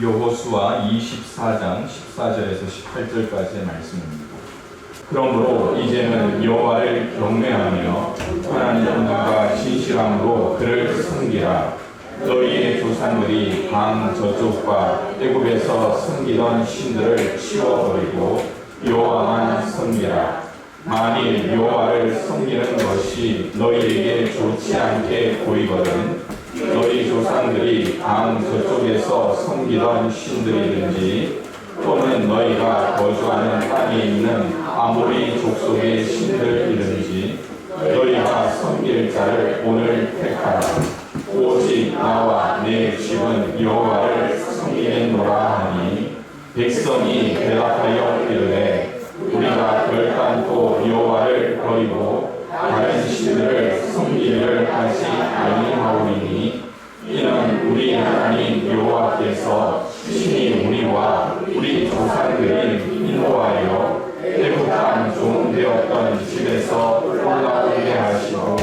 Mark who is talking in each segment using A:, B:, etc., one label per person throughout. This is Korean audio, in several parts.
A: 여호수아 24장 14절에서 18절까지의 말씀입니다. 그러므로 이제는 여호와를 경외하며 하나님과 진실함으로 그를 섬기라. 너희의 조상들이 강 저쪽과 애굽에서 섬기던 신들을 치워버리고 여호와만 섬기라. 만일 여호와를 섬기는 것이 너희에게 좋지 않게 보이거든 너희 조상들이 강 저쪽에서 섬기던 신들이든지 또는 너희가 거주하는 땅에 있는 아모리 족속의 신들이든지 너희가 섬길 자를 오늘 택하라. 오직 나와 내 집은 여호와를 섬기겠노라 하니 백성이 대답하여 이르되 우리가 결단코 여호와를 버리고 다른 신들을 섬기기를 하지 아니하오리니 이는 우리 하나님 여호와께서 친히 우리와 우리 조상들이 인도하여 애굽 땅 종되었던 집에서 올라오게 하시고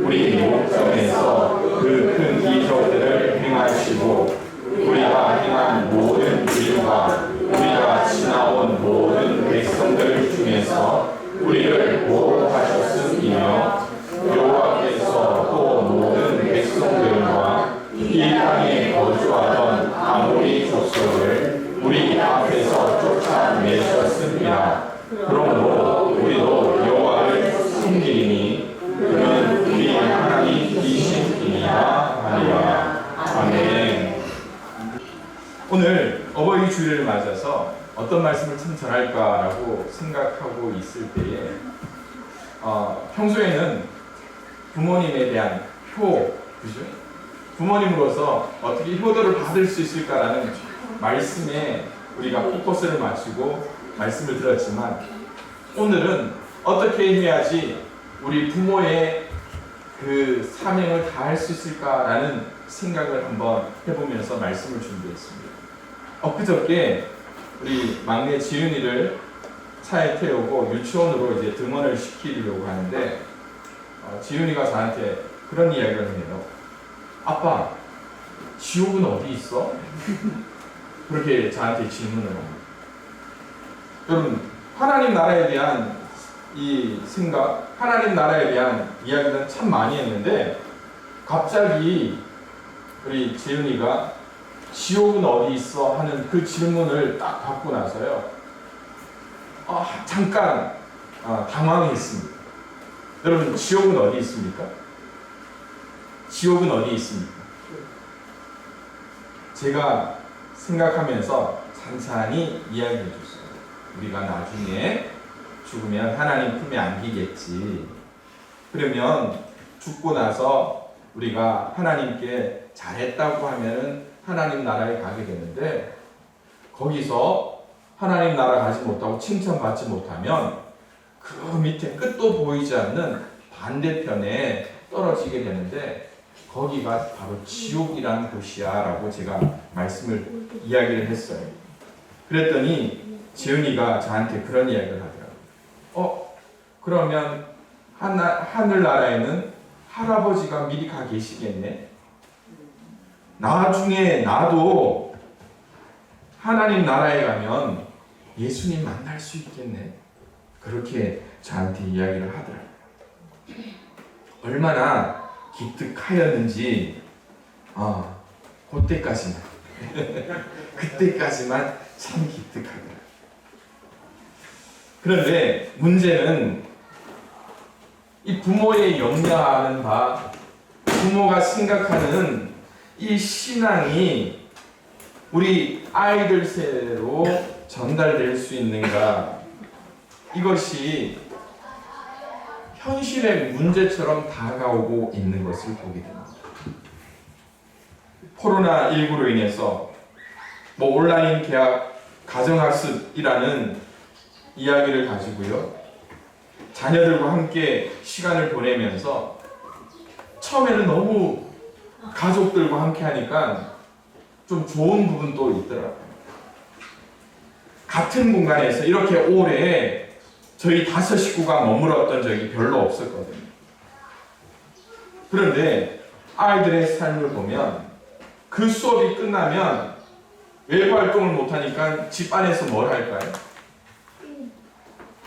A: 우리 목전에서 그 큰 기적들을 행하시고 우리가 행한 모든 일과 우리가 지나온 모든 백성들 중에서 우리를 보호하셨으며 여호와께서 또 모든 백성들과 이 땅에 거주하던 아모리 족속을 우리 앞에서 쫓아내셨습니다. 그러므로 우리도 여호와를 섬기리니 그는 우리 하나님이시니라 하리라. 아멘. 오늘 어버이 주일을 맞아서 어떤 말씀을 참 전할까라고 생각하고 있을 때에 평소에는 부모님에 대한 그죠? 부모님으로서 어떻게 효도를 받을 수 있을까라는 말씀에 우리가 포커스를 맞추고 말씀을 들었지만 오늘은 어떻게 해야지 우리 부모의 그 사명을 다할 수 있을까라는 생각을 한번 해보면서 말씀을 준비했습니다. 엊그저께 우리 막내 지윤이를 차에 태우고 유치원으로 이제 등원을 시키려고 하는데 지윤이가 저한테 그런 이야기를 해요. 아빠, 지옥은 어디 있어? 그렇게 저한테 질문을 합니다. 여러분, 하나님 나라에 대한 이 생각, 하나님 나라에 대한 이야기는 참 많이 했는데 갑자기 우리 지윤이가 지옥은 어디 있어? 하는 그 질문을 딱 받고 나서요. 잠깐 당황했습니다. 여러분, 지옥은 어디 있습니까? 지옥은 어디 있습니까? 제가 생각하면서 찬찬히 이야기해 줬어요. 우리가 나중에 죽으면 하나님 품에 안기겠지. 그러면 죽고 나서 우리가 하나님께 잘했다고 하면은 하나님 나라에 가게 되는데 거기서 하나님 나라 가지 못하고 칭찬받지 못하면 그 밑에 끝도 보이지 않는 반대편에 떨어지게 되는데 거기가 바로 지옥이라는 곳이야 라고 제가 이야기를 했어요. 그랬더니 지은이가 저한테 그런 이야기를 하더라고요. 그러면 하늘나라에는 할아버지가 미리 가 계시겠네. 나중에 나도 하나님 나라에 가면 예수님 만날 수 있겠네. 그렇게 저한테 이야기를 하더라고요. 얼마나 기특하였는지 그때까지만 그때까지만 참 기특하더라고요. 그런데 문제는 이 부모의 염려하는 바, 부모가 생각하는 이 신앙이 우리 아이들 세대로 전달될 수 있는가, 이것이 현실의 문제처럼 다가오고 있는 것을 보게 됩니다. 코로나19로 인해서 온라인 개학, 가정학습이라는 이야기를 가지고요, 자녀들과 함께 시간을 보내면서 처음에는 너무 가족들과 함께 하니까 좀 좋은 부분도 있더라고요. 같은 공간에서 이렇게 오래 저희 5 식구가 머물었던 적이 별로 없었거든요. 그런데 아이들의 삶을 보면 그 수업이 끝나면 외부 활동을 못하니까 집 안에서 뭘 할까요?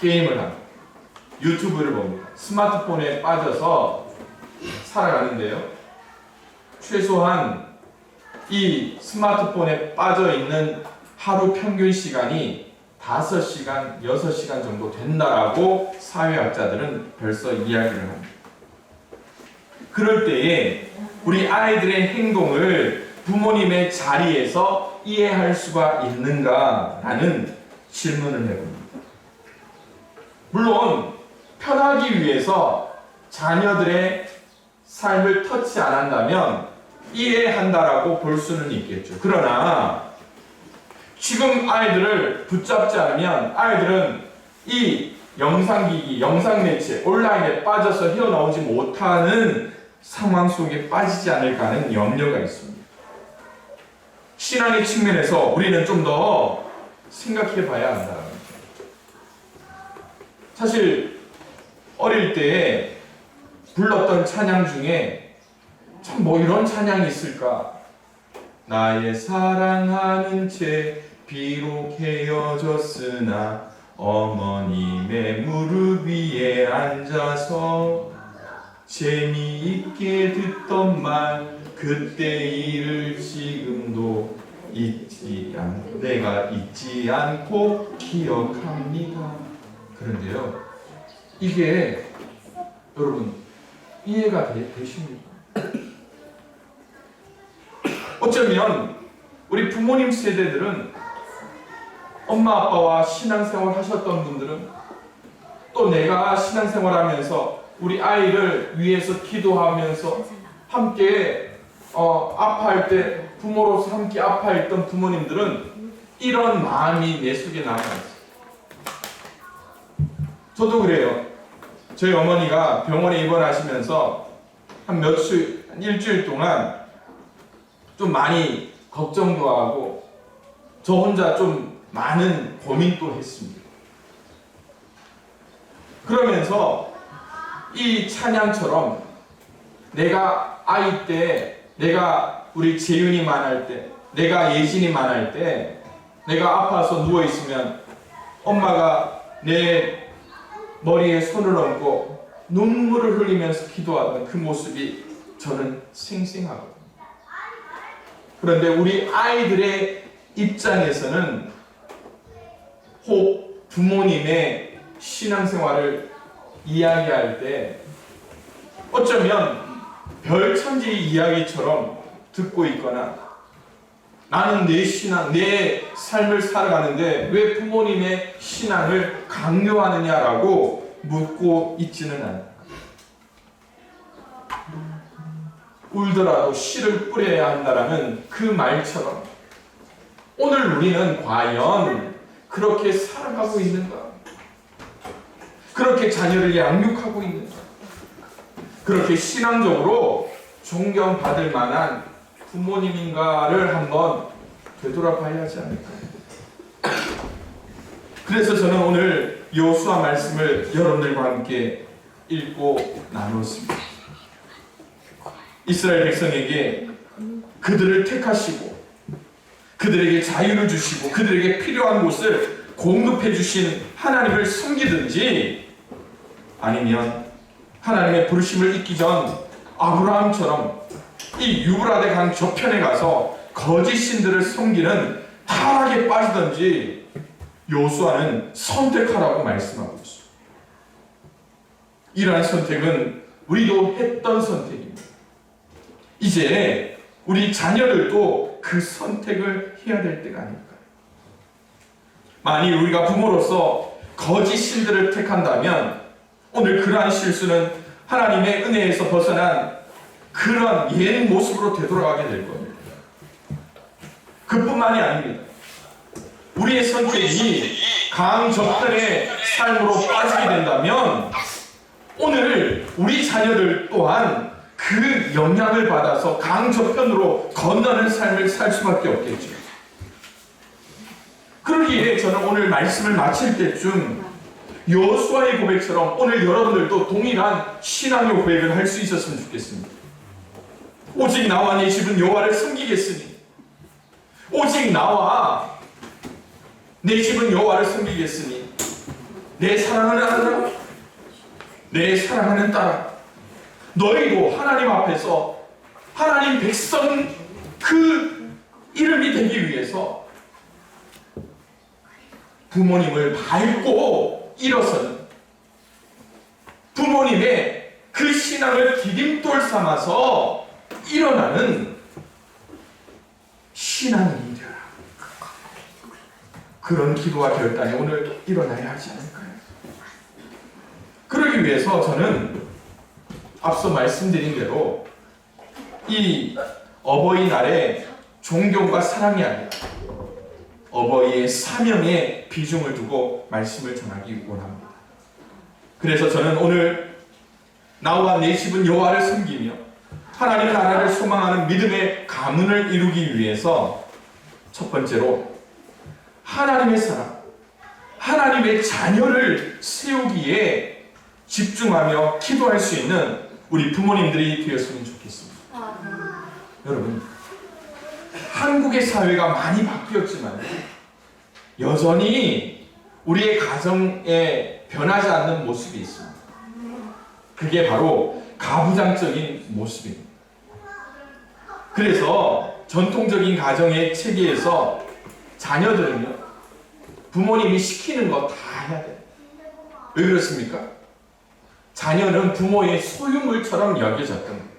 A: 게임을 합니다. 유튜브를 봅니다. 스마트폰에 빠져서 살아가는데요. 최소한 이 스마트폰에 빠져 있는 하루 평균 시간이 5시간, 6시간 정도 된다라고 사회학자들은 벌써 이야기를 합니다. 그럴 때에 우리 아이들의 행동을 부모님의 자리에서 이해할 수가 있는가라는 질문을 해봅니다. 물론 편하기 위해서 자녀들의 삶을 터치 안 한다면 이해한다라고 볼 수는 있겠죠. 그러나 지금 아이들을 붙잡지 않으면 아이들은 이 영상기기, 영상매체, 온라인에 빠져서 헤어나오지 못하는 상황 속에 빠지지 않을까 하는 염려가 있습니다. 신앙의 측면에서 우리는 좀 더 생각해 봐야 한다. 사실 어릴 때 불렀던 찬양 중에 참 뭐 이런 찬양이 있을까? 나의 사랑하는 채 비록 헤어졌으나 어머님의 무릎 위에 앉아서 재미있게 듣던 말 그때 일을 지금도 내가 잊지 않고 기억합니다. 그런데요, 이게 여러분 이해가 되십니까? 어쩌면 우리 부모님 세대들은 엄마 아빠와 신앙생활 하셨던 분들은 또 내가 신앙생활하면서 우리 아이를 위해서 기도하면서 함께 아파할 때 부모로서 함께 아파했던 부모님들은 이런 마음이 내 속에 남아있어요. 저도 그래요. 저희 어머니가 병원에 입원하시면서 한 일주일 동안 좀 많이 걱정도 하고 저 혼자 좀 많은 고민도 했습니다. 그러면서 이 찬양처럼 내가 아이 때, 내가 우리 재윤이 만날 때, 내가 예진이 만날 때, 내가 아파서 누워있으면 엄마가 내 머리에 손을 얹고 눈물을 흘리면서 기도하던 그 모습이 저는 생생하거든요. 그런데 우리 아이들의 입장에서는 혹 부모님의 신앙생활을 이야기할 때 어쩌면 별천지 이야기처럼 듣고 있거나 나는 내 신앙, 내 삶을 살아가는데 왜 부모님의 신앙을 강요하느냐라고 묻고 있지는 않아요. 울더라도 씨를 뿌려야 한다라는 그 말처럼 오늘 우리는 과연 그렇게 살아가고 있는가? 그렇게 자녀를 양육하고 있는가? 그렇게 신앙적으로 존경받을 만한 부모님인가를 한번 되돌아봐야 하지 않을까요? 그래서 저는 오늘 여호수아 말씀을 여러분들과 함께 읽고 나누었습니다. 이스라엘 백성에게 그들을 택하시고 그들에게 자유를 주시고 그들에게 필요한 곳을 공급해 주신 하나님을 섬기든지 아니면 하나님의 부르심을 잊기 전 아브라함처럼 이 유브라데 강 저편에 가서 거짓 신들을 섬기는 타락에 빠지든지 여호수아는 선택하라고 말씀하고 있어요. 이러한 선택은 우리도 했던 선택입니다. 이제 우리 자녀들도 그 선택을 해야 될 때가 아닐까요? 만일 우리가 부모로서 거짓 신들을 택한다면 오늘 그러한 실수는 하나님의 은혜에서 벗어난 그런 옛 모습으로 되돌아가게 될 겁니다. 그뿐만이 아닙니다. 우리의 선택이 강 저편의 삶으로 빠지게 된다면 오늘 우리 자녀들 또한 그 영향을 받아서 강 저편으로 건너는 삶을 살 수밖에 없겠죠. 그러기에 저는 오늘 말씀을 마칠 때쯤 여호수아의 고백처럼 오늘 여러분들도 동일한 신앙의 고백을 할 수 있었으면 좋겠습니다. 오직 나와 네 집은 여호와를 섬기겠으니 오직 나와 내 집은 여호와를 섬기겠으니 내 사랑하는 아들아, 내 사랑하는 딸아, 너희도 하나님 앞에서 하나님 백성 그 이름이 되기 위해서 부모님을 밟고 일어서는, 부모님의 그 신앙을 디딤돌 삼아서 일어나는 신앙인이 되어라. 그런 기도와 결단이 오늘 일어나야 하지 않을까요? 그러기 위해서 저는 앞서 말씀드린 대로 이 어버이날에 존경과 사랑이 아니라 어버이의 사명에 비중을 두고 말씀을 전하기 원합니다. 그래서 저는 오늘 나와 내 집은 여호와를 섬기며 하나님 나라를 소망하는 믿음의 가문을 이루기 위해서 첫 번째로 하나님의 사랑, 하나님의 자녀를 세우기에 집중하며 기도할 수 있는 우리 부모님들이 되었으면 좋겠습니다. 여러분, 한국의 사회가 많이 바뀌었지만 여전히 우리의 가정에 변하지 않는 모습이 있습니다. 그게 바로 가부장적인 모습입니다. 그래서 전통적인 가정의 체계에서 자녀들은요, 부모님이 시키는 거 다 해야 돼요. 왜 그렇습니까? 자녀는 부모의 소유물처럼 여겨졌던 거예요.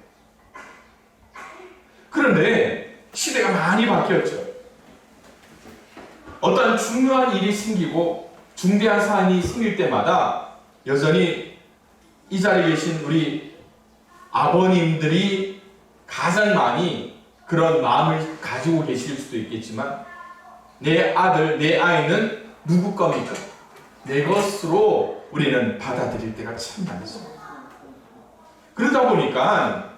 A: 그런데 시대가 많이 바뀌었죠. 어떤 중요한 일이 생기고 중대한 사안이 생길 때마다 여전히 이 자리에 계신 우리 아버님들이 가장 많이 그런 마음을 가지고 계실 수도 있겠지만, 내 아들, 내 아이는 누구 겁니까? 내 것으로 우리는 받아들일 때가 참 많습니다. 그러다 보니까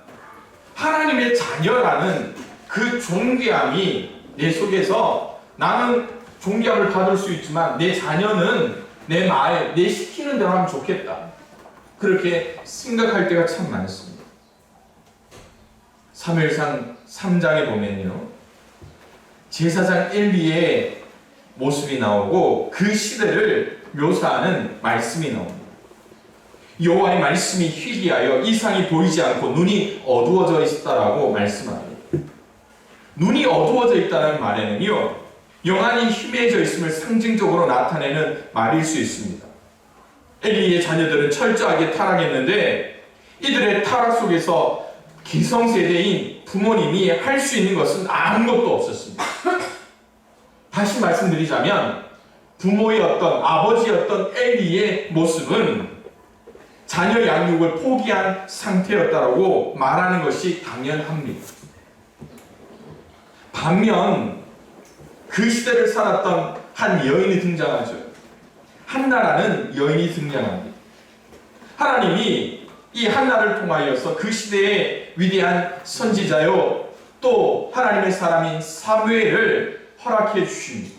A: 하나님의 자녀라는 그 존귀함이 내 속에서, 나는 존귀함을 받을 수 있지만 내 자녀는 내 말, 내 시키는 대로 하면 좋겠다, 그렇게 생각할 때가 참 많습니다. 사무엘상 3장에 보면요, 제사장 엘리의 모습이 나오고 그 시대를 묘사하는 말씀이 나옵니다. 여호와의 말씀이 희귀하여 이상이 보이지 않고 눈이 어두워져 있다라고 말씀합니다. 눈이 어두워져 있다는 말에는요, 영안이 희미해져 있음을 상징적으로 나타내는 말일 수 있습니다. 엘리의 자녀들은 철저하게 타락했는데 이들의 타락 속에서 기성세대인 부모님이 할 수 있는 것은 아무것도 없었습니다. 다시 말씀드리자면 부모였던, 아버지였던 엘리의 모습은 자녀 양육을 포기한 상태였다라고 말하는 것이 당연합니다. 반면 그 시대를 살았던 한 여인이 등장하죠. 한나라는 여인이 등장합니다. 하나님이 이 한나를 통하여서 그 시대의 위대한 선지자요, 또 하나님의 사람인 사무엘을 허락해 주십니다.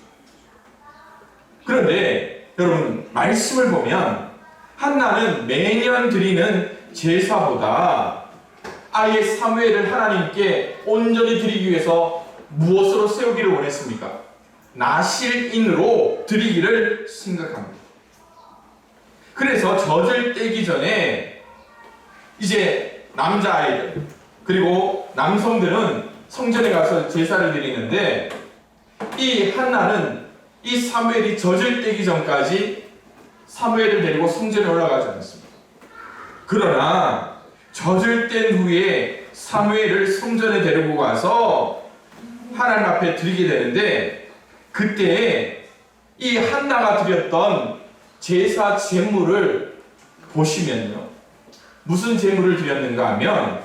A: 그런데 여러분, 말씀을 보면 한나는 매년 드리는 제사보다 아예 사무엘을 하나님께 온전히 드리기 위해서 무엇으로 세우기를 원했습니까? 나실인으로 드리기를 생각합니다. 그래서 젖을 떼기 전에 이제 남자아이들 그리고 남성들은 성전에 가서 제사를 드리는데, 이 한나는 이 사무엘이 젖을 떼기 전까지 사무엘을 데리고 성전에 올라가지 않았습니다. 그러나 젖을 뗀 후에 사무엘을 성전에 데리고 가서 하나님 앞에 드리게 되는데, 그때 이 한나가 드렸던 제사 제물을 보시면요, 무슨 제물을 드렸는가 하면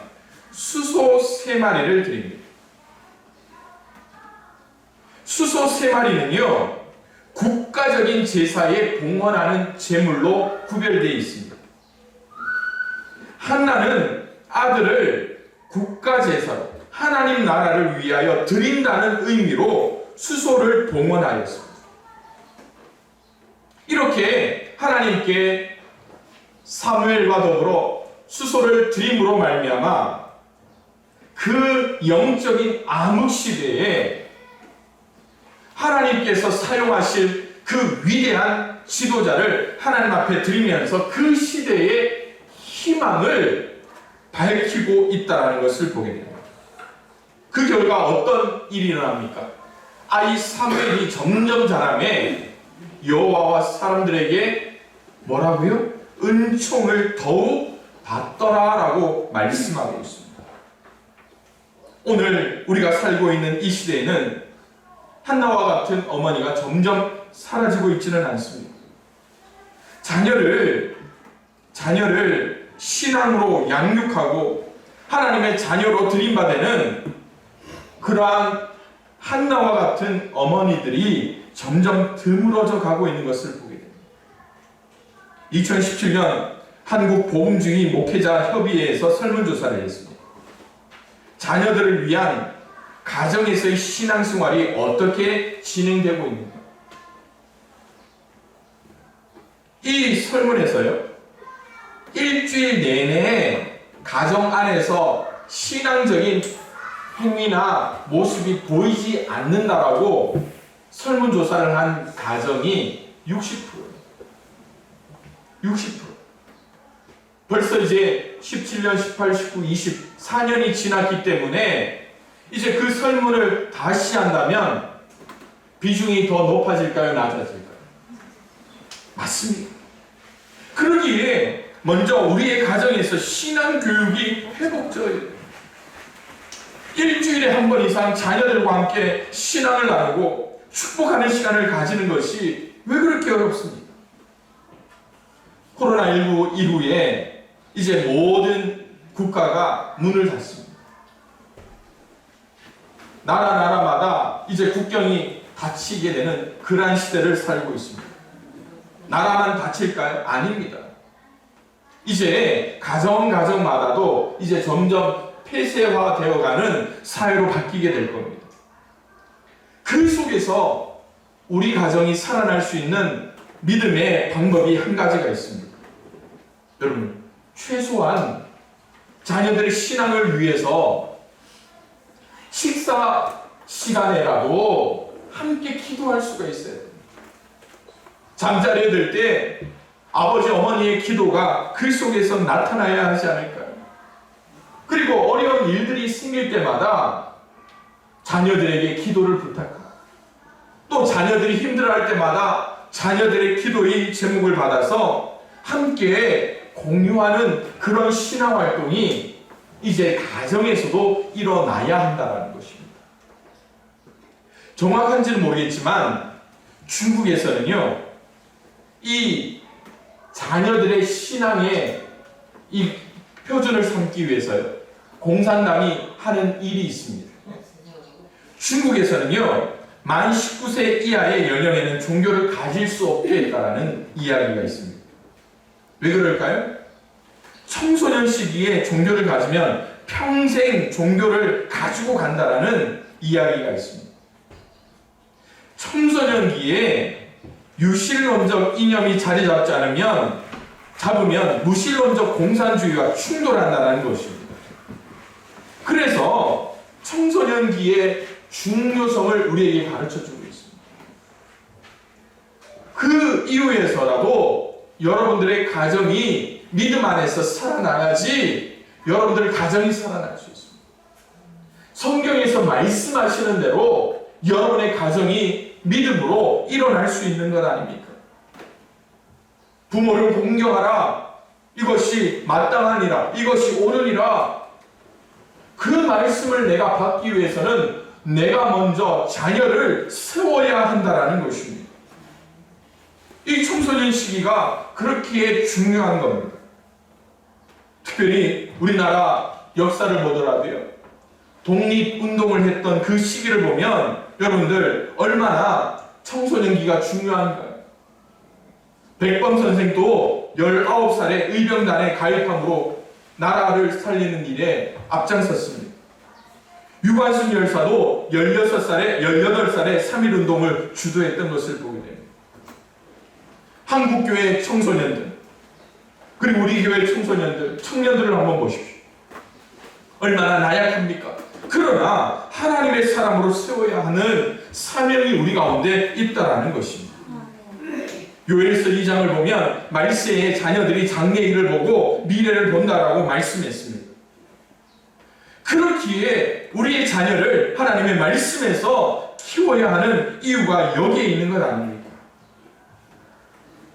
A: 수소 3마리를 드립니다. 수소 3마리는요, 국가적인 제사에 봉헌하는 제물로 구별되어 있습니다. 한나는 아들을 국가제사로 하나님 나라를 위하여 드린다는 의미로 수소를 봉헌하였습니다. 이렇게 하나님께 사무엘과 더불어 수소를 드림으로 말미암아 그 영적인 암흑 시대에 하나님께서 사용하실 그 위대한 지도자를 하나님 앞에 드리면서 그 시대의 희망을 밝히고 있다는 것을 보게 됩니다. 그 결과 어떤 일이 일어납니까? 이 사무엘이 점점 자라매 여호와와 사람들에게 뭐라고요? 은총을 더욱 받더라라고 말씀하고 있습니다. 오늘 우리가 살고 있는 이 시대에는 한나와 같은 어머니가 점점 사라지고 있지는 않습니다. 자녀를 신앙으로 양육하고 하나님의 자녀로 들임받는 그러한 한나와 같은 어머니들이 점점 드물어져 가고 있는 것을 보게 됩니다. 2017년 한국복음주의 목회자협의회에서 설문조사를 했습니다. 자녀들을 위한 가정에서의 신앙생활이 어떻게 진행되고 있는가? 이 설문에서요, 일주일 내내 가정 안에서 신앙적인 행위나 모습이 보이지 않는다라고 설문조사를 한 가정이 60%예요. 60%. 벌써 이제 17년, 18, 19, 20, 4년이 지났기 때문에 이제 그 설문을 다시 한다면 비중이 더 높아질까요? 낮아질까요? 맞습니다. 그러기에 먼저 우리의 가정에서 신앙교육이 회복되어야 일주일에 한 번 이상 자녀들과 함께 신앙을 나누고 축복하는 시간을 가지는 것이 왜 그렇게 어렵습니까? 코로나19 이후에 이제 모든 국가가 문을 닫습니다. 나라마다 이제 국경이 닫히게 되는 그러한 시대를 살고 있습니다. 나라만 닫힐까요? 아닙니다. 이제 가정마다도 이제 점점 폐쇄화되어가는 사회로 바뀌게 될 겁니다. 그 속에서 우리 가정이 살아날 수 있는 믿음의 방법이 한 가지가 있습니다. 여러분, 최소한 자녀들의 신앙을 위해서 식사 시간에라도 함께 기도할 수가 있어야 됩니다. 잠자리에 들 때 아버지 어머니의 기도가 그 속에서 나타나야 하지 않을까요? 그리고 어려운 일들이 생길 때마다 자녀들에게 기도를 부탁하고, 또 자녀들이 힘들어할 때마다 자녀들의 기도의 제목을 받아서 함께 공유하는 그런 신앙활동이 이제 가정에서도 일어나야 한다는 것입니다. 정확한지는 모르겠지만 중국에서는요, 이 자녀들의 신앙의 이 표준을 삼기 위해서요, 공산당이 하는 일이 있습니다. 중국에서는요, 만 19세 이하의 연령에는 종교를 가질 수 없게 했다라는 이야기가 있습니다. 왜 그럴까요? 청소년 시기에 종교를 가지면 평생 종교를 가지고 간다라는 이야기가 있습니다. 청소년기에 유실론적 이념이 자리 잡으면 무실론적 공산주의와 충돌한다는 것입니다. 그래서 청소년기의 중요성을 우리에게 가르쳐주고 있습니다. 그 이후에서라도 여러분들의 가정이 믿음 안에서 살아나야지 여러분들의 가정이 살아날 수 있습니다. 성경에서 말씀하시는 대로 여러분의 가정이 믿음으로 일어날 수 있는 것 아닙니까? 부모를 공경하라. 이것이 마땅하니라. 이것이 옳으니라. 그 말씀을 내가 받기 위해서는 내가 먼저 자녀를 세워야 한다는 것입니다. 이 청소년 시기가 그렇게 중요한 겁니다. 특별히 우리나라 역사를 보더라도요, 독립운동을 했던 그 시기를 보면 여러분들 얼마나 청소년기가 중요한가요? 백범 선생도 19살에 의병단에 가입함으로 나라를 살리는 일에 앞장섰습니다. 유관순 열사도 16살에 18살에 3.1운동을 주도했던 것을 보게 됩니다. 한국교회 청소년들, 그리고 우리 교회 청소년들, 청년들을 한번 보십시오. 얼마나 나약합니까? 그러나 하나님의 사람으로 세워야 하는 사명이 우리 가운데 있다라는 것입니다. 요엘서 2장을 보면 말세에 자녀들이 장래 일을 보고 미래를 본다라고 말씀했습니다. 그렇기에 우리의 자녀를 하나님의 말씀에서 키워야 하는 이유가 여기에 있는 것 아닙니까?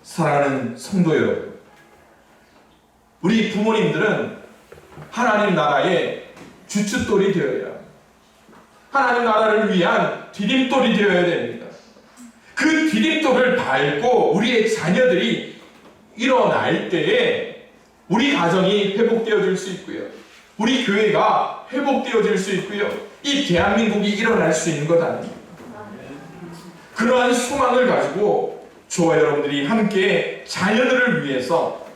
A: 사랑하는 성도 여러분, 우리 부모님들은 하나님 나라의 주춧돌이 되어야, 하나님 나라를 위한 디딤돌이 되어야 됩니다. 그 디딤돌을 밟고 우리의 자녀들이 일어날 때에 우리 가정이 회복되어질 수 있고요, 우리 교회가 회복되어질 수 있고요, 이 대한민국이 일어날 수 있는 것 아닙니까? 그러한 소망을 가지고 저와 여러분들이 함께 자녀들을 위해서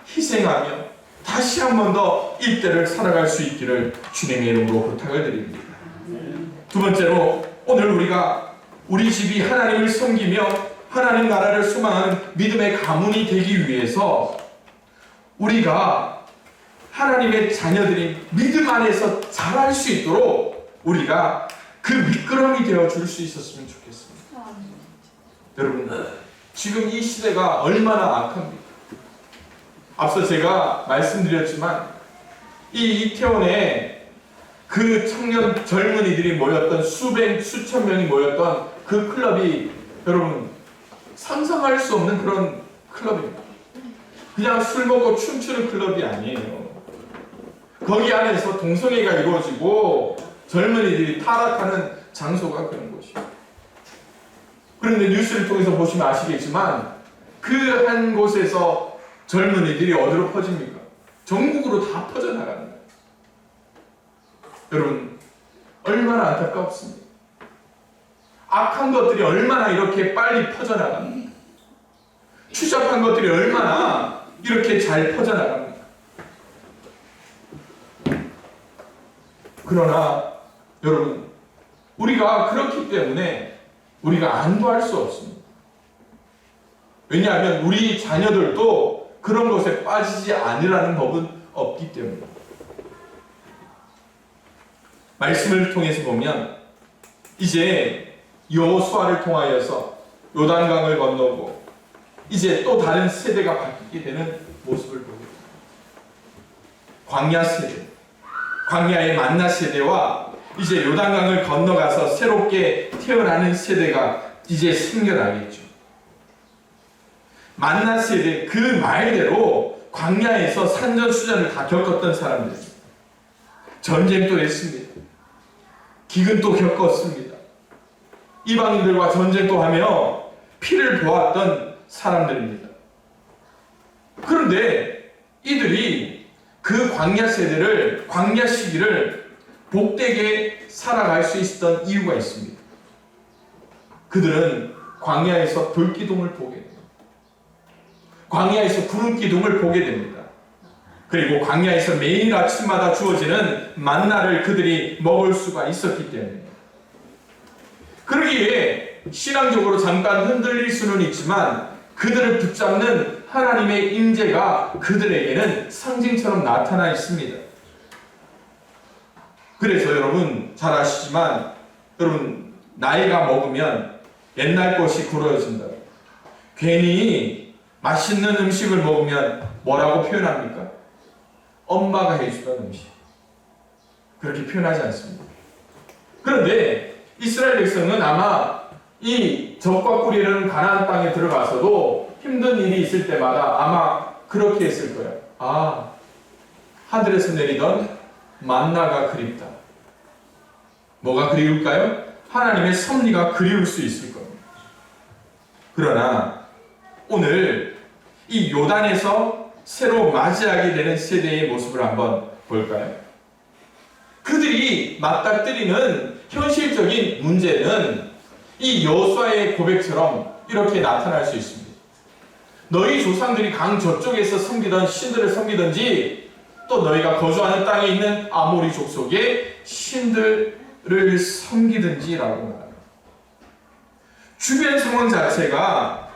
A: 희생하며 다시 한 번 더 일대를 살아갈 수 있기를 주님의 이름으로 부탁을 드립니다. 두 번째로, 오늘 우리가 우리 집이 하나님을 섬기며 하나님 나라를 소망하는 믿음의 가문이 되기 위해서 우리가 하나님의 자녀들이 믿음 안에서 자랄 수 있도록 우리가 그 미끄럼이 되어 줄 수 있었으면 좋겠습니다. 여러분, 지금 이 시대가 얼마나 악합니까? 앞서 제가 말씀드렸지만 이 이태원에 그 청년 젊은이들이 모였던 수천 명이 모였던 그 클럽이 여러분 상상할 수 없는 그런 클럽입니다. 그냥 술 먹고 춤추는 클럽이 아니에요. 거기 안에서 동성애가 이루어지고 젊은이들이 타락하는 장소가 그런 곳이에요. 그런데 뉴스를 통해서 보시면 아시겠지만 그 한 곳에서 젊은이들이 어디로 퍼집니까? 전국으로 다 퍼져나갑니다. 여러분, 얼마나 안타깝습니까? 악한 것들이 얼마나 이렇게 빨리 퍼져나갑니까? 추잡한 것들이 얼마나 이렇게 잘 퍼져나갑니까? 그러나 여러분, 우리가 그렇기 때문에 우리가 안도할 수 없습니다. 왜냐하면 우리 자녀들도 그런 것에 빠지지 않으라는 법은 없기 때문에. 말씀을 통해서 보면 이제 여호수아를 통하여서 요단강을 건너고 이제 또 다른 세대가 바뀌게 되는 모습을 보게 됩니다. 광야 세대, 광야의 만나 세대와 이제 요단강을 건너가서 새롭게 태어나는 세대가 이제 생겨나겠죠. 만나 세대, 그 말대로 광야에서 산전수전을 다 겪었던 사람들, 전쟁도 했습니다. 기근도 겪었습니다. 이방인들과 전쟁도 하며 피를 보았던 사람들입니다. 그런데 이들이 그 광야 세대를, 광야 시기를 복되게 살아갈 수 있었던 이유가 있습니다. 그들은 광야에서 불기둥을 보게 됩니다. 광야에서 구름 기둥을 보게 됩니다. 그리고 광야에서 매일 아침마다 주어지는 만나를 그들이 먹을 수가 있었기 때문에. 그러기에 신앙적으로 잠깐 흔들릴 수는 있지만 그들을 붙잡는 하나님의 임재가 그들에게는 상징처럼 나타나 있습니다. 그래서 여러분 잘 아시지만 여러분 나이가 먹으면 옛날 것이 굳어진다. 괜히 맛있는 음식을 먹으면 뭐라고 표현합니까? 엄마가 해주던 음식. 그렇게 표현하지 않습니다. 그런데 이스라엘 백성은 아마 이 적과 꿀이라는 가나안 땅에 들어가서도 힘든 일이 있을 때마다 아마 그렇게 했을 거예요. 아, 하늘에서 내리던 만나가 그립다. 뭐가 그리울까요? 하나님의 섭리가 그리울 수 있을 겁니다. 그러나 오늘 이 요단에서 새로 맞이하게 되는 세대의 모습을 한번 볼까요? 그들이 맞닥뜨리는 현실적인 문제는 이 여호수아의 고백처럼 이렇게 나타날 수 있습니다. 너희 조상들이 강 저쪽에서 섬기던 신들을 섬기든지 또 너희가 거주하는 땅에 있는 아모리 족속의 신들을 섬기든지라고 말합니다. 주변 상황 자체가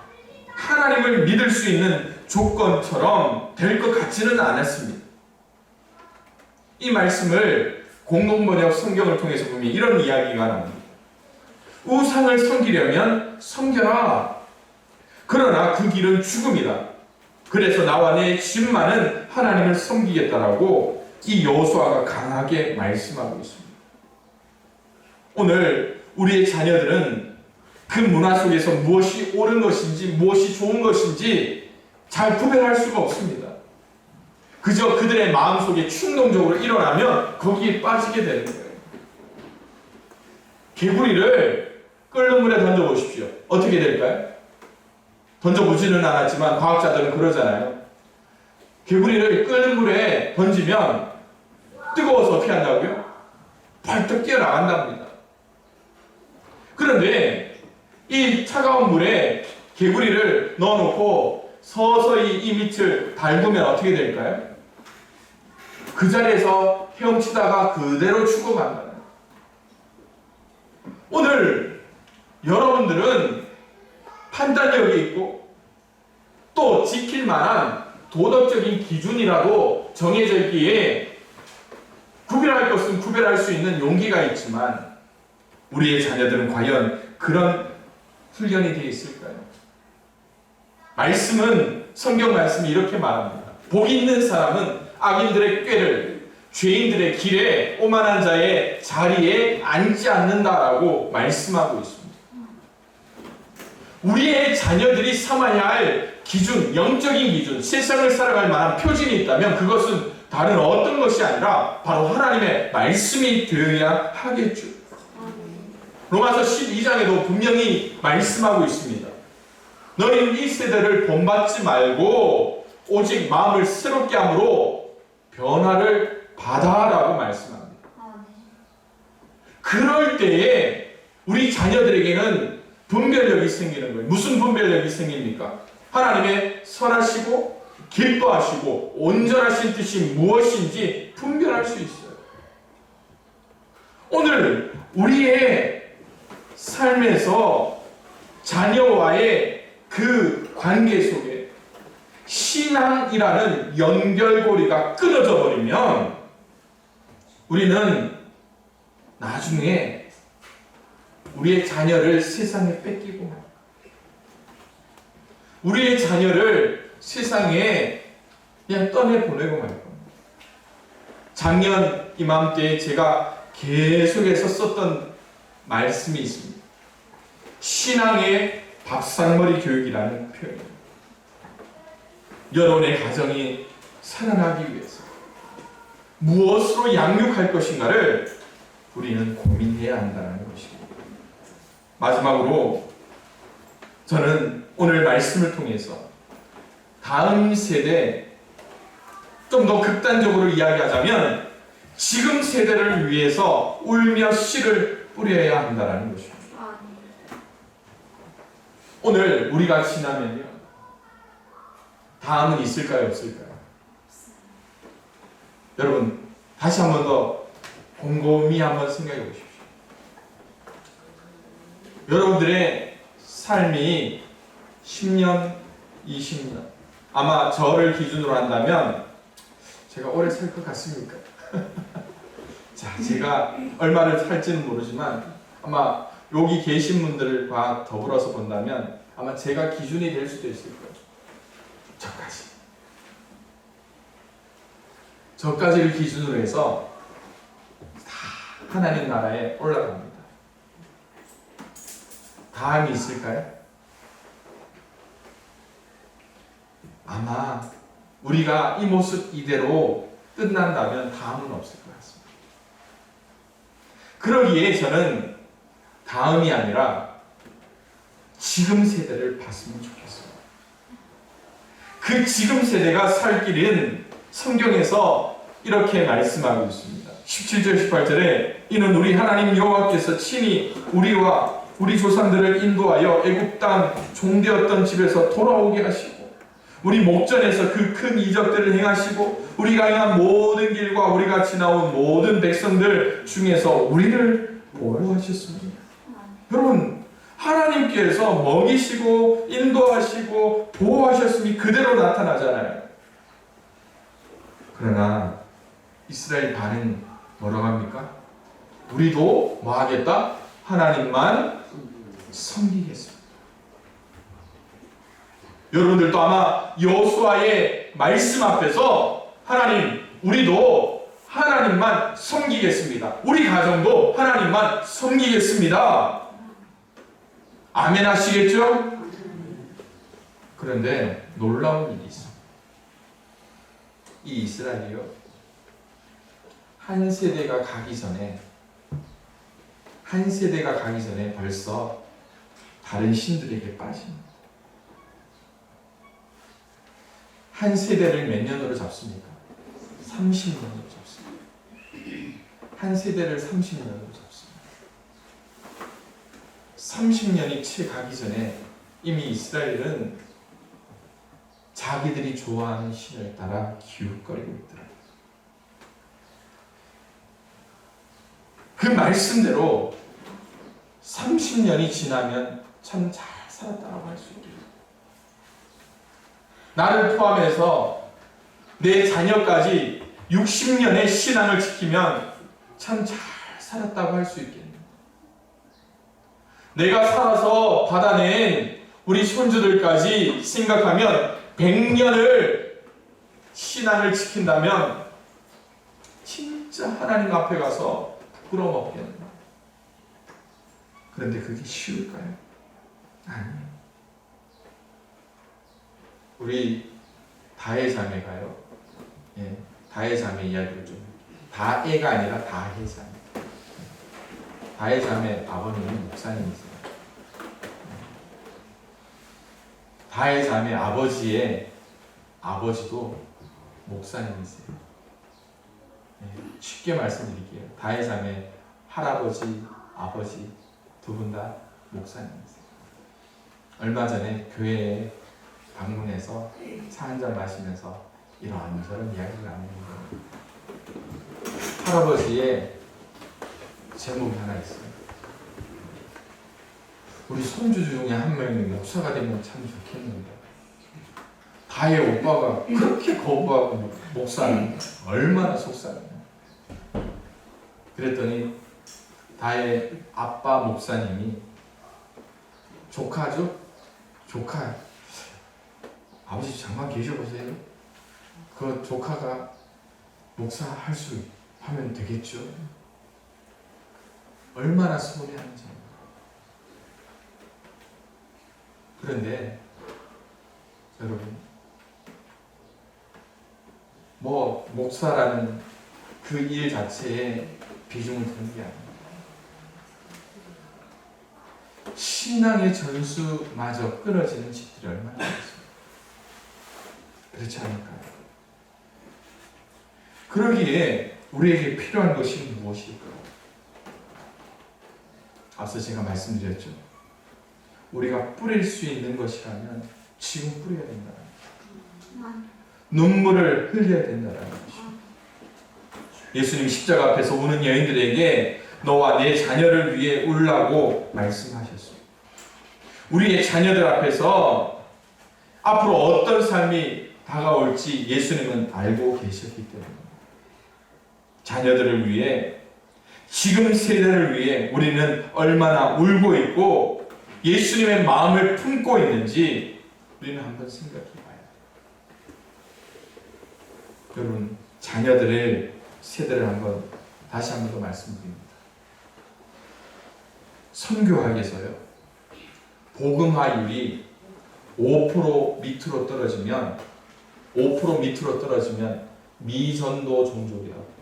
A: 하나님을 믿을 수 있는 조건처럼 될 것 같지는 않았습니다. 이 말씀을 공동번역 성경을 통해서 보면 이런 이야기가 나옵니다. 우상을 섬기려면 섬겨라. 그러나 그 길은 죽음이다. 그래서 나와 내 집만은 하나님을 섬기겠다라고 이 여호수아가 강하게 말씀하고 있습니다. 오늘 우리의 자녀들은 그 문화 속에서 무엇이 옳은 것인지 무엇이 좋은 것인지 잘 구별할 수가 없습니다. 그저 그들의 마음속에 충동적으로 일어나면 거기에 빠지게 되는 거예요. 개구리를 끓는 물에 던져보십시오. 어떻게 될까요? 던져보지는 않았지만 과학자들은 그러잖아요. 개구리를 끓는 물에 던지면 뜨거워서 어떻게 한다고요? 벌떡 뛰어나간답니다. 그런데 이 차가운 물에 개구리를 넣어놓고 서서히 이 밑을 달구면 어떻게 될까요? 그 자리에서 헤엄치다가 그대로 죽어간다는 거예요. 오늘 여러분들은 판단력이 있고 또 지킬 만한 도덕적인 기준이라도 정해져 있기에 구별할 것은 구별할 수 있는 용기가 있지만 우리의 자녀들은 과연 그런 훈련이 되어 있을까요? 말씀은, 성경 말씀이 이렇게 말합니다. 복 있는 사람은 악인들의 꾀를, 죄인들의 길에 오만한 자의 자리에 앉지 않는다라고 말씀하고 있습니다. 우리의 자녀들이 삼아야 할 기준, 영적인 기준, 세상을 살아갈 만한 표준이 있다면 그것은 다른 어떤 것이 아니라 바로 하나님의 말씀이 되어야 하겠죠. 로마서 12장에도 분명히 말씀하고 있습니다. 너희는 이 세대를 본받지 말고 오직 마음을 새롭게 함으로 변화를 받아라고 말씀합니다. 그럴 때에 우리 자녀들에게는 분별력이 생기는 거예요. 무슨 분별력이 생깁니까? 하나님의 선하시고 기뻐하시고 온전하신 뜻이 무엇인지 분별할 수 있어요. 오늘 우리의 삶에서 자녀와의 그 관계 속에 신앙이라는 연결고리가 끊어져 버리면 우리는 나중에 우리의 자녀를 세상에 뺏기고 우리의 자녀를 세상에 그냥 떠내보내고 말 겁니다. 작년 이맘때에 제가 계속해서 썼던 말씀이 있습니다. 신앙의 밥상머리 교육이라는 표현입니다. 여러분의 가정이 살아나기 위해서 무엇으로 양육할 것인가를 우리는 고민해야 한다는 것입니다. 마지막으로 저는 오늘 말씀을 통해서 다음 세대, 좀 더 극단적으로 이야기하자면 지금 세대를 위해서 울며 씨를 뿌려야 한다는 것입니다. 오늘 우리가 지나면요, 다음은 있을까요, 없을까요? 여러분 다시 한 번 더 곰곰이 한번 생각해 보십시오. 여러분들의 삶이 10년, 20년, 아마 저를 기준으로 한다면 제가 오래 살 것 같습니까? 자, 제가 얼마를 살지는 모르지만 아마 여기 계신 분들과 더불어서 본다면 아마 제가 기준이 될 수도 있을 거예요. 저까지를 기준으로 해서 다 하나님 나라에 올라갑니다. 다음이 있을까요? 아마 우리가 이 모습 이대로 끝난다면 다음은 없을 것 같습니다. 그러기에 저는 다음이 아니라 지금 세대를 봤으면 좋겠어요. 그 지금 세대가 살 길은 성경에서 이렇게 말씀하고 있습니다. 17절 18절에 이는 우리 하나님 여호와께서 친히 우리와 우리 조상들을 인도하여 애굽 땅 종되었던 집에서 돌아오게 하시고 우리 목전에서 그 큰 이적들을 행하시고 우리가 행한 모든 길과 우리가 지나온 모든 백성들 중에서 우리를 보호하셨습니다. 여러분, 하나님께서 먹이시고 인도하시고 보호하셨음이 그대로 나타나잖아요. 그러나 이스라엘 반은 뭐라고 합니까? 우리도 뭐 하겠다? 하나님만 섬기겠습니다. 여러분들도 아마 여호수아의 말씀 앞에서 하나님, 우리도 하나님만 섬기겠습니다. 우리 가정도 하나님만 섬기겠습니다. 아멘 하시겠죠? 그런데 놀라운 일이 있습니다. 이 이스라엘이요, 한 세대가 가기 전에 벌써 다른 신들에게 빠집니다. 한 세대를 몇 년으로 잡습니까? 30년으로 잡습니다. 한 세대를 30년으로 잡습니다. 30년이 채 가기 전에 이미 이스라엘은 자기들이 좋아하는 신을 따라 기웃거리고 있더라. 그 말씀대로 30년이 지나면 참 잘 살았다고 할 수 있겠다. 나를 포함해서 내 자녀까지 60년의 신앙을 지키면 참 잘 살았다고 할 수 있겠네. 내가 살아서 받아낸 우리 손주들까지 생각하면 100년을 신앙을 지킨다면 진짜 하나님 앞에 가서 부끄러움 없겠네. 그런데 그게 쉬울까요? 아니에요. 우리 다혜 자매가요. 다혜 자매 이야기를 좀. 다혜가 아니라 다혜 자매. 다혜 자매 아버님은 목사님이세요. 다혜 자매 아버지의 아버지도 목사님이세요. 쉽게 말씀드릴게요. 다혜 자매 할아버지, 아버지 두 분 다 목사님이세요. 얼마 전에 교회에 방문해서 차 한잔 마시면서 이런저런 이야기를 나누는데 할아버지의 제목이 하나 있어요. 우리 손주 중에 한 명이 목사가 되면 참 좋겠는데 다혜 오빠가 그렇게 거부하고 목사는 얼마나 속상해요. 그랬더니 다혜 아빠 목사님이 조카죠? 조카 아버지 잠깐 계셔보세요. 그 조카가 목사 할 수 하면 되겠죠. 얼마나 서운해하는지. 그런데 여러분, 뭐 목사라는 그 일 자체에 비중을 두는 게 아닙니다. 신앙의 전수마저 끊어지는 집들이 얼마나 많습니까? 그렇지 않을까요? 그러기에 우리에게 필요한 것이 무엇일까요? 앞서 제가 말씀드렸죠. 우리가 뿌릴 수 있는 것이라면 지금 뿌려야 된다는, 눈물을 흘려야 된다는 것이죠. 예수님 십자가 앞에서 우는 여인들에게 너와 내 자녀를 위해 울라고 말씀하셨습니다. 우리의 자녀들 앞에서 앞으로 어떤 삶이 다가올지 예수님은 알고 계셨기 때문에 자녀들을 위해, 지금 세대를 위해 우리는 얼마나 울고 있고 예수님의 마음을 품고 있는지 우리는 한번 생각해 봐야 돼요. 여러분, 자녀들의 세대를 다시 한번 더 말씀드립니다. 선교학에서요, 복음화율이 5% 밑으로 떨어지면 미전도 종족이라고.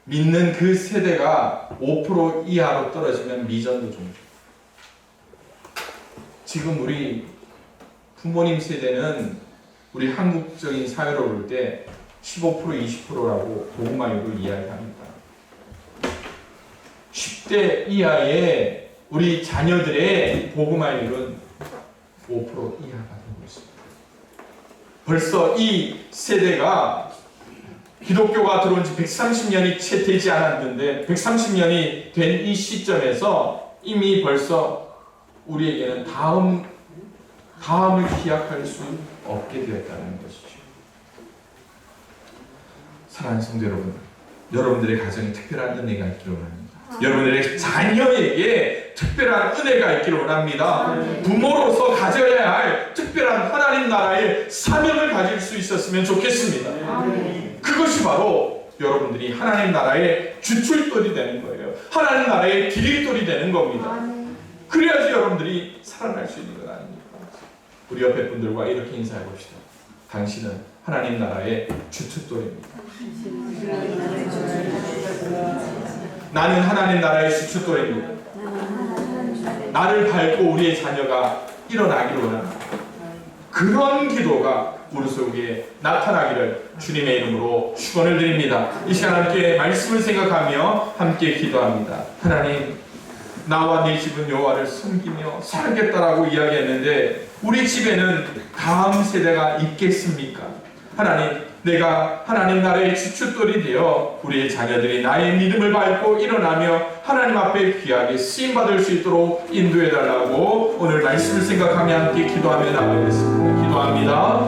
A: 믿는 그 세대가 5% 이하로 떨어지면 미전도 종족. 지금 우리 부모님 세대는 우리 한국적인 사회로 볼 때 15%, 20%라고 복음화율을 이야기합니다. 10대 이하의 우리 자녀들의 복음화율은 5% 이하가 되고 있습니다. 벌써 이 세대가 기독교가 들어온 지 130년이 채 되지 않았는데 130년이 된 이 시점에서 이미 벌써 우리에게는 다음을 기약할 수 없게 되었다는 것이죠. 사랑하는 성도 여러분, 여러분들의 가정에 특별한 은혜가 있기를 원합니다. 여러분들의 자녀에게 특별한 은혜가 있기를 원합니다. 부모로서 가져야 할 특별한 하나님 나라의 사명을 가질 수 있었으면 좋겠습니다. 그것이 바로 여러분들이 하나님 나라의 주출돌이 되는 거예요. 하나님 나라의 디딤돌이 되는 겁니다. 그래야지 여러분들이 살아날 수 있는 것 아닙니까? 우리 옆에 분들과 이렇게 인사해 봅시다. 당신은 하나님 나라의 주출돌입니다. 나는 하나님 나라의 주출돌입니다. 나를 밟고 우리의 자녀가 일어나기를 원합니다. 그런 기도가 우리 속에 나타나기를 주님의 이름으로 축원을 드립니다. 이 시간 함께 말씀을 생각하며 함께 기도합니다. 하나님, 나와 네 집은 여호와를 섬기며 살겠다라고 이야기했는데 우리 집에는 다음 세대가 있겠습니까? 하나님, 내가 하나님 나라의 주춧돌이 되어 우리의 자녀들이 나의 믿음을 밟고 일어나며 하나님 앞에 귀하게 쓰임받을 수 있도록 인도해달라고 오늘 말씀을 생각하며 함께 기도하며 나가겠습니다. 기도합니다.